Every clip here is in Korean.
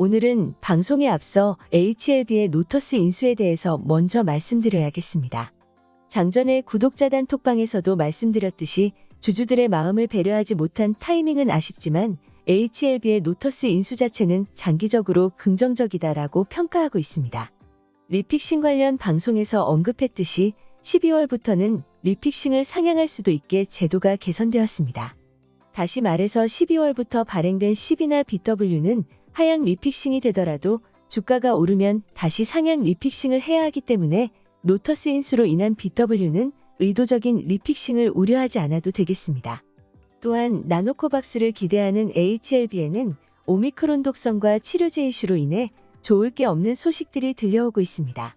오늘은 방송에 앞서 HLB의 노터스 인수에 대해서 먼저 말씀드려야겠습니다. 장전에 구독자단 톡방에서도 말씀드렸듯이 주주들의 마음을 배려하지 못한 타이밍은 아쉽지만 HLB의 노터스 인수 자체는 장기적으로 긍정적이다라고 평가하고 있습니다. 리픽싱 관련 방송에서 언급했듯이 12월부터는 리픽싱을 상향할 수도 있게 제도가 개선되었습니다. 다시 말해서 12월부터 발행된 CB나 BW는 하향 리픽싱이 되더라도 주가가 오르면 다시 상향 리픽싱을 해야 하기 때문에 노터스 인수로 인한 BW는 의도적인 리픽싱을 우려하지 않아도 되겠습니다. 또한 나노코박스를 기대하는 HLB에는 오미크론 독성과 치료제 이슈로 인해 좋을 게 없는 소식들이 들려오고 있습니다.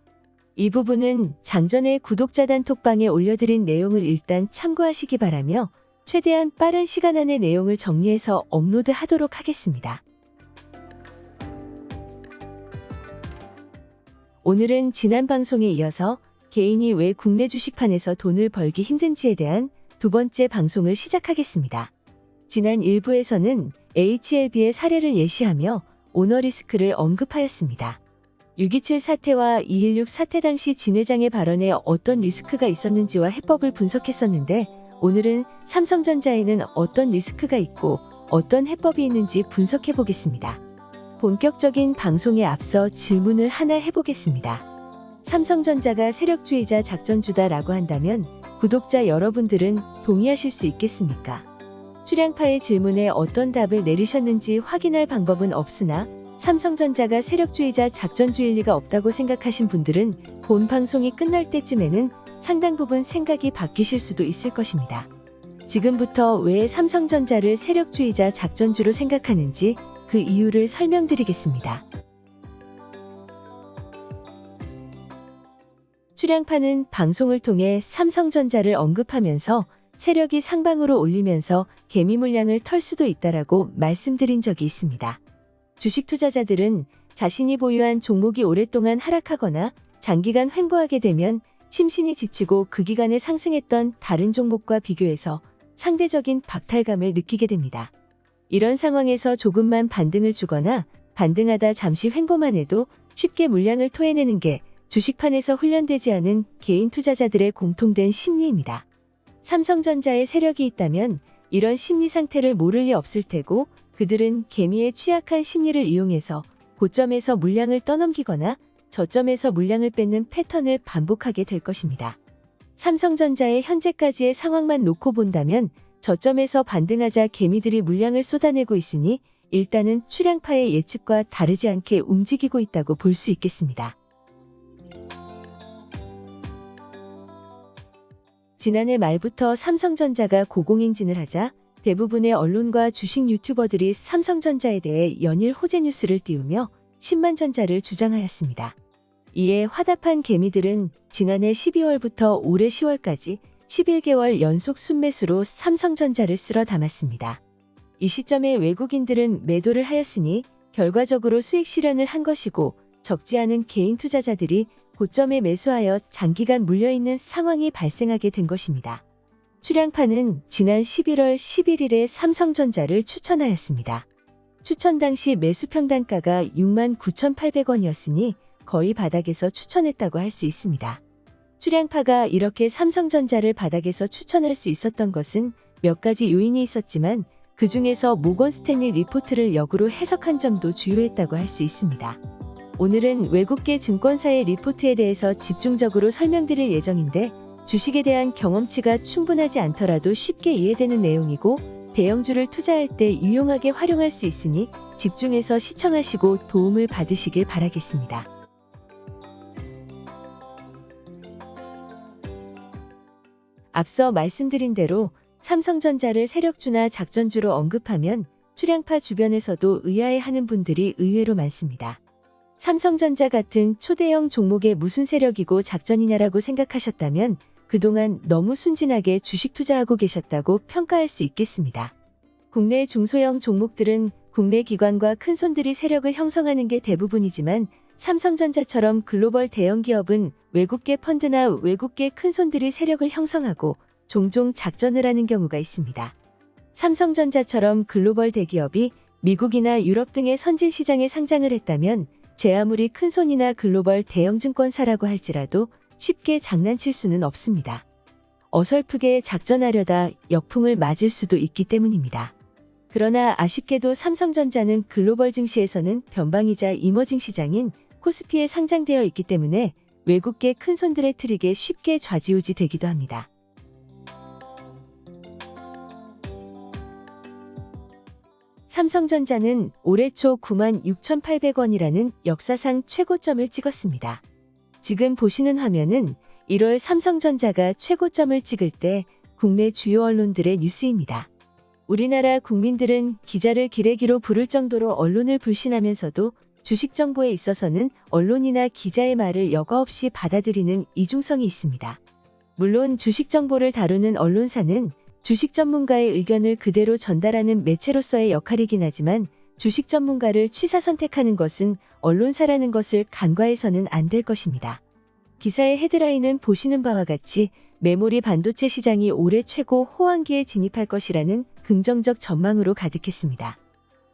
이 부분은 장전에 구독자단 톡방에 올려드린 내용을 일단 참고하시기 바라며 최대한 빠른 시간 안에 내용을 정리해서 업로드하도록 하겠습니다. 오늘은 지난 방송에 이어서 개인이 왜 국내 주식판에서 돈을 벌기 힘든지에 대한 두 번째 방송을 시작하겠습니다. 지난 1부에서는 HLB의 사례를 예시하며 오너 리스크를 언급하였습니다. 6.27 사태와 2.16 사태 당시 진 회장의 발언에 어떤 리스크가 있었는지와 해법을 분석했었는데 오늘은 삼성전자에는 어떤 리스크가 있고 어떤 해법이 있는지 분석해 보겠습니다. 본격적인 방송에 앞서 질문을 하나 해보겠습니다. 삼성전자가 세력주의자 작전주다라고 한다면 구독자 여러분들은 동의하실 수 있겠습니까? 출양파의 질문에 어떤 답을 내리셨는지 확인할 방법은 없으나 삼성전자가 세력주의자 작전주일 리가 없다고 생각하신 분들은 본 방송이 끝날 때쯤에는 상당 부분 생각이 바뀌실 수도 있을 것입니다. 지금부터 왜 삼성전자를 세력주의자 작전주로 생각하는지 그 이유를 설명드리겠습니다. 출양파는 방송을 통해 삼성전자를 언급하면서 세력이 상방으로 올리면서 개미 물량을 털 수도 있다라고 말씀드린 적이 있습니다. 주식 투자자들은 자신이 보유한 종목이 오랫동안 하락하거나 장기간 횡보하게 되면 심신이 지치고 그 기간에 상승했던 다른 종목과 비교해서 상대적인 박탈감을 느끼게 됩니다. 이런 상황에서 조금만 반등을 주거나 반등하다 잠시 횡보만 해도 쉽게 물량을 토해내는 게 주식판에서 훈련되지 않은 개인 투자자들의 공통된 심리입니다. 삼성전자에 세력이 있다면 이런 심리 상태를 모를 리 없을 테고 그들은 개미의 취약한 심리를 이용해서 고점에서 물량을 떠넘기거나 저점에서 물량을 뺏는 패턴을 반복하게 될 것입니다. 삼성전자의 현재까지의 상황만 놓고 본다면 저점에서 반등하자 개미들이 물량을 쏟아내고 있으니 일단은 출양파의 예측과 다르지 않게 움직이고 있다고 볼 수 있겠습니다. 지난해 말부터 삼성전자가 고공행진을 하자 대부분의 언론과 주식 유튜버들이 삼성전자에 대해 연일 호재 뉴스를 띄우며 10만전자를 주장하였습니다. 이에 화답한 개미들은 지난해 12월부터 올해 10월까지 11개월 연속 순매수로 삼성전자를 쓸어 담았습니다. 이 시점에 외국인들은 매도를 하였으니 결과적으로 수익 실현을 한 것이고 적지 않은 개인 투자자들이 고점에 매수하여 장기간 물려있는 상황이 발생하게 된 것입니다. 출양파는 지난 11월 11일에 삼성전자를 추천하였습니다. 추천 당시 매수 평단가가 69,800원이었으니 거의 바닥에서 추천했다고 할 수 있습니다. 출양파가 이렇게 삼성전자를 바닥에서 추천할 수 있었던 것은 몇 가지 요인이 있었지만 그 중에서 모건 스탠리 리포트를 역으로 해석한 점도 주요했다고 할 수 있습니다. 오늘은 외국계 증권사의 리포트에 대해서 집중적으로 설명드릴 예정인데 주식에 대한 경험치가 충분하지 않더라도 쉽게 이해되는 내용이고 대형주를 투자할 때 유용하게 활용할 수 있으니 집중해서 시청하시고 도움을 받으시길 바라겠습니다. 앞서 말씀드린 대로 삼성전자를 세력주나 작전주로 언급하면 출양파 주변에서도 의아해하는 분들이 의외로 많습니다. 삼성전자 같은 초대형 종목에 무슨 세력이고 작전이냐라고 생각하셨다면 그동안 너무 순진하게 주식 투자하고 계셨다고 평가할 수 있겠습니다. 국내 중소형 종목들은 국내 기관과 큰손들이 세력을 형성하는 게 대부분이지만 삼성전자처럼 글로벌 대형 기업은 외국계 펀드나 외국계 큰손들이 세력을 형성하고 종종 작전을 하는 경우가 있습니다. 삼성전자처럼 글로벌 대기업이 미국이나 유럽 등의 선진 시장에 상장을 했다면 제 아무리 큰손이나 글로벌 대형 증권사라고 할지라도 쉽게 장난칠 수는 없습니다. 어설프게 작전하려다 역풍을 맞을 수도 있기 때문입니다. 그러나 아쉽게도 삼성전자는 글로벌 증시에서는 변방이자 이머징 시장인 코스피에 상장되어 있기 때문에 외국계 큰손들의 트릭에 쉽게 좌지우지 되기도 합니다. 삼성전자는 올해 초 96,800원이라는 역사상 최고점을 찍었습니다. 지금 보시는 화면은 1월 삼성전자가 최고점을 찍을 때 국내 주요 언론들의 뉴스입니다. 우리나라 국민들은 기자를 기레기로 부를 정도로 언론을 불신하면서도 주식 정보에 있어서는 언론이나 기자의 말을 여과 없이 받아들이는 이중성이 있습니다. 물론 주식 정보를 다루는 언론사는 주식 전문가의 의견을 그대로 전달하는 매체로서의 역할이긴 하지만 주식 전문가를 취사 선택하는 것은 언론사라는 것을 간과해서는 안 될 것입니다. 기사의 헤드라인은 보시는 바와 같이 메모리 반도체 시장이 올해 최고 호황기에 진입할 것이라는 긍정적 전망으로 가득했습니다.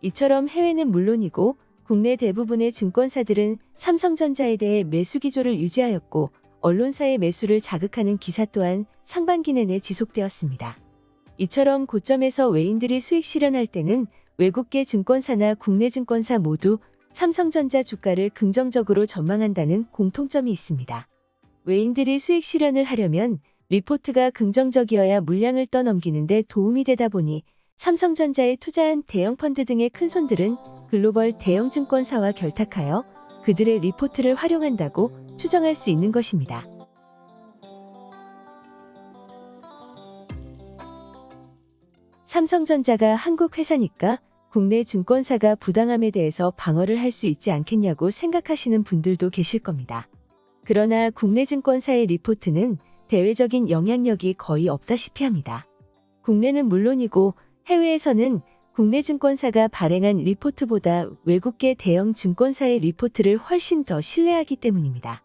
이처럼 해외는 물론이고 국내 대부분의 증권사들은 삼성전자에 대해 매수 기조를 유지하였고 언론사의 매수를 자극하는 기사 또한 상반기 내내 지속되었습니다. 이처럼 고점에서 외인들이 수익 실현할 때는 외국계 증권사나 국내 증권사 모두 삼성전자 주가를 긍정적으로 전망한다는 공통점이 있습니다. 외인들이 수익 실현을 하려면 리포트가 긍정적이어야 물량을 떠넘기는 데 도움이 되다 보니 삼성전자에 투자한 대형 펀드 등의 큰손들은 글로벌 대형 증권사와 결탁하여 그들의 리포트를 활용한다고 추정할 수 있는 것입니다. 삼성전자가 한국 회사니까 국내 증권사가 부당함에 대해서 방어를 할 수 있지 않겠냐고 생각하시는 분들도 계실 겁니다. 그러나 국내 증권사의 리포트는 대외적인 영향력이 거의 없다시피 합니다. 국내는 물론이고 해외에서는 국내 증권사가 발행한 리포트보다 외국계 대형 증권사의 리포트를 훨씬 더 신뢰하기 때문입니다.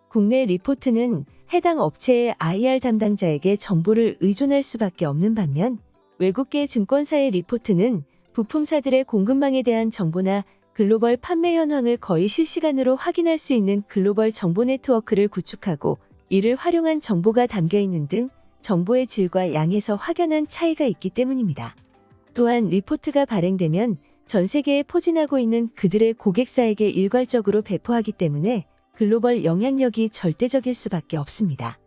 국내 리포트는 해당 업체의 IR 담당자에게 정보를 의존할 수밖에 없는 반면 외국계 증권사의 리포트는 부품사들의 공급망에 대한 정보나 글로벌 판매 현황을 거의 실시간으로 확인할 수 있는 글로벌 정보 네트워크를 구축하고 이를 활용한 정보가 담겨 있는 등 정보의 질과 양에서 확연한 차이가 있기 때문입니다. 또한 리포트가 발행되면 전 세계에 포진하고 있는 그들의 고객사에게 일괄적으로 배포하기 때문에 글로벌 영향력이 절대적일 수밖에 없습니다.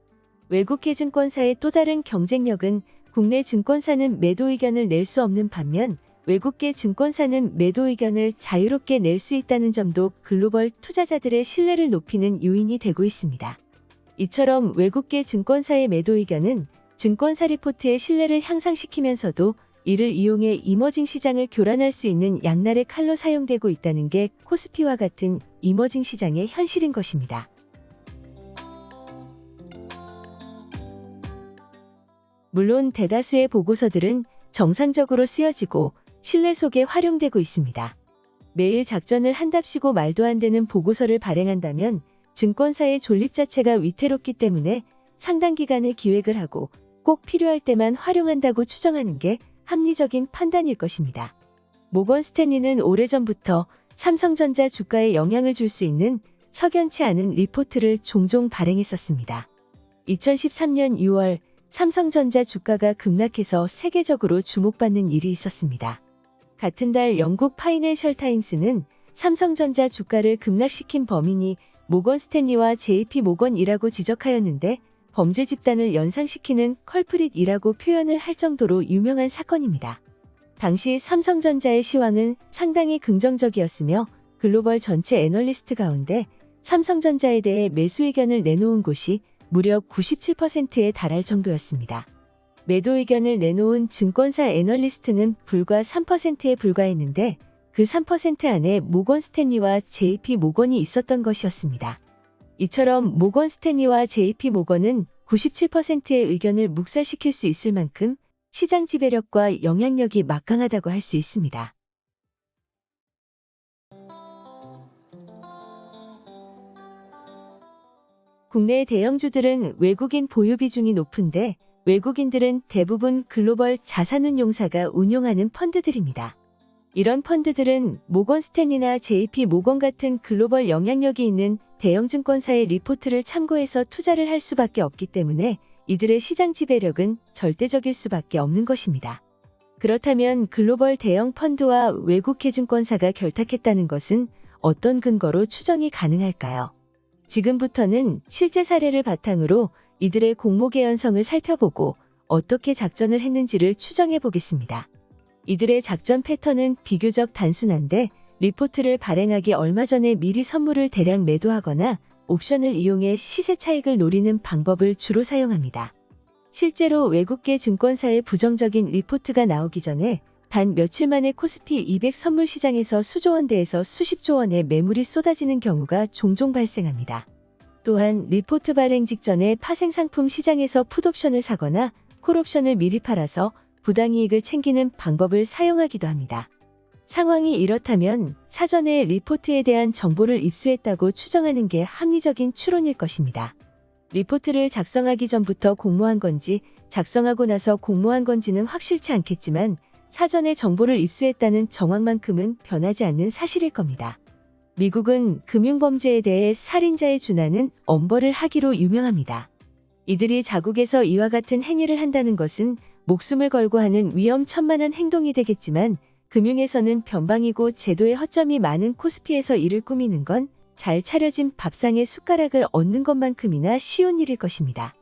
외국계 증권사의 또 다른 경쟁력은 국내 증권사는 매도 의견을 낼 수 없는 반면 외국계 증권사는 매도 의견을 자유롭게 낼 수 있다는 점도 글로벌 투자자들의 신뢰를 높이는 요인이 되고 있습니다. 이처럼 외국계 증권사의 매도 의견은 증권사 리포트의 신뢰를 향상시키면서도 이를 이용해 이머징 시장을 교란할 수 있는 양날의 칼로 사용되고 있다는 게 코스피와 같은 이머징 시장의 현실인 것입니다. 물론 대다수의 보고서들은 정상적으로 쓰여지고 신뢰 속에 활용되고 있습니다. 매일 작전을 한답시고 말도 안 되는 보고서를 발행한다면 증권사의 존립 자체가 위태롭기 때문에 상당 기간의 기획을 하고 꼭 필요할 때만 활용한다고 추정하는 게 합리적인 판단일 것입니다. 모건 스탠리는 오래전부터 삼성전자 주가에 영향을 줄 수 있는 석연치 않은 리포트를 종종 발행했었습니다. 2013년 6월 삼성전자 주가가 급락해서 세계적으로 주목받는 일이 있었습니다. 같은 달 영국 파이낸셜 타임스는 삼성전자 주가를 급락시킨 범인이 모건 스탠리와 JP 모건이라고 지적하였는데 범죄 집단을 연상시키는 컬프릿이라고 표현을 할 정도로 유명한 사건입니다. 당시 삼성전자의 시황은 상당히 긍정적이었으며 글로벌 전체 애널리스트 가운데 삼성전자에 대해 매수 의견을 내놓은 곳이 무려 97%에 달할 정도였습니다. 매도 의견을 내놓은 증권사 애널리스트는 불과 3%에 불과했는데 그 3% 안에 모건 스탠리와 JP 모건이 있었던 것이었습니다. 이처럼 모건 스탠리와 JP 모건은 97%의 의견을 묵살시킬 수 있을 만큼 시장 지배력과 영향력이 막강하다고 할 수 있습니다. 국내 대형주들은 외국인 보유 비중이 높은데 외국인들은 대부분 글로벌 자산운용사가 운용하는 펀드들입니다. 이런 펀드들은 모건 스탠리나 JP 모건 같은 글로벌 영향력이 있는 대형 증권사의 리포트를 참고해서 투자를 할 수밖에 없기 때문에 이들의 시장 지배력은 절대적일 수밖에 없는 것입니다. 그렇다면 글로벌 대형 펀드와 외국계 증권사가 결탁했다는 것은 어떤 근거로 추정이 가능할까요? 지금부터는 실제 사례를 바탕으로 이들의 공모 개연성을 살펴보고 어떻게 작전을 했는지를 추정해 보겠습니다. 이들의 작전 패턴은 비교적 단순한데 리포트를 발행하기 얼마 전에 미리 선물을 대량 매도하거나 옵션을 이용해 시세 차익을 노리는 방법을 주로 사용합니다. 실제로 외국계 증권사의 부정적인 리포트가 나오기 전에 단 며칠 만에 코스피 200 선물 시장에서 수조 원대에서 수십조 원의 매물이 쏟아지는 경우가 종종 발생합니다. 또한 리포트 발행 직전에 파생상품 시장에서 풋옵션을 사거나 콜옵션을 미리 팔아서 부당이익을 챙기는 방법을 사용하기도 합니다. 상황이 이렇다면 사전에 리포트에 대한 정보를 입수했다고 추정하는 게 합리적인 추론일 것입니다. 리포트를 작성하기 전부터 공모한 건지 작성하고 나서 공모한 건지는 확실치 않겠지만 사전에 정보를 입수했다는 정황만큼은 변하지 않는 사실일 겁니다. 미국은 금융범죄에 대해 살인자에 준하는 엄벌을 하기로 유명합니다. 이들이 자국에서 이와 같은 행위를 한다는 것은 목숨을 걸고 하는 위험천만한 행동이 되겠지만 금융에서는 변방이고 제도의 허점이 많은 코스피에서 이를 꾸미는 건 잘 차려진 밥상에 숟가락을 얹는 것만큼이나 쉬운 일일 것입니다.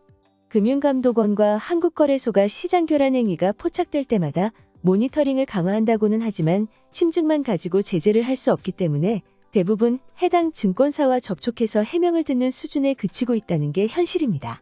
금융감독원과 한국거래소가 시장 교란 행위가 포착될 때마다 모니터링을 강화한다고는 하지만 심증만 가지고 제재를 할 수 없기 때문에 대부분 해당 증권사와 접촉해서 해명을 듣는 수준에 그치고 있다는 게 현실입니다.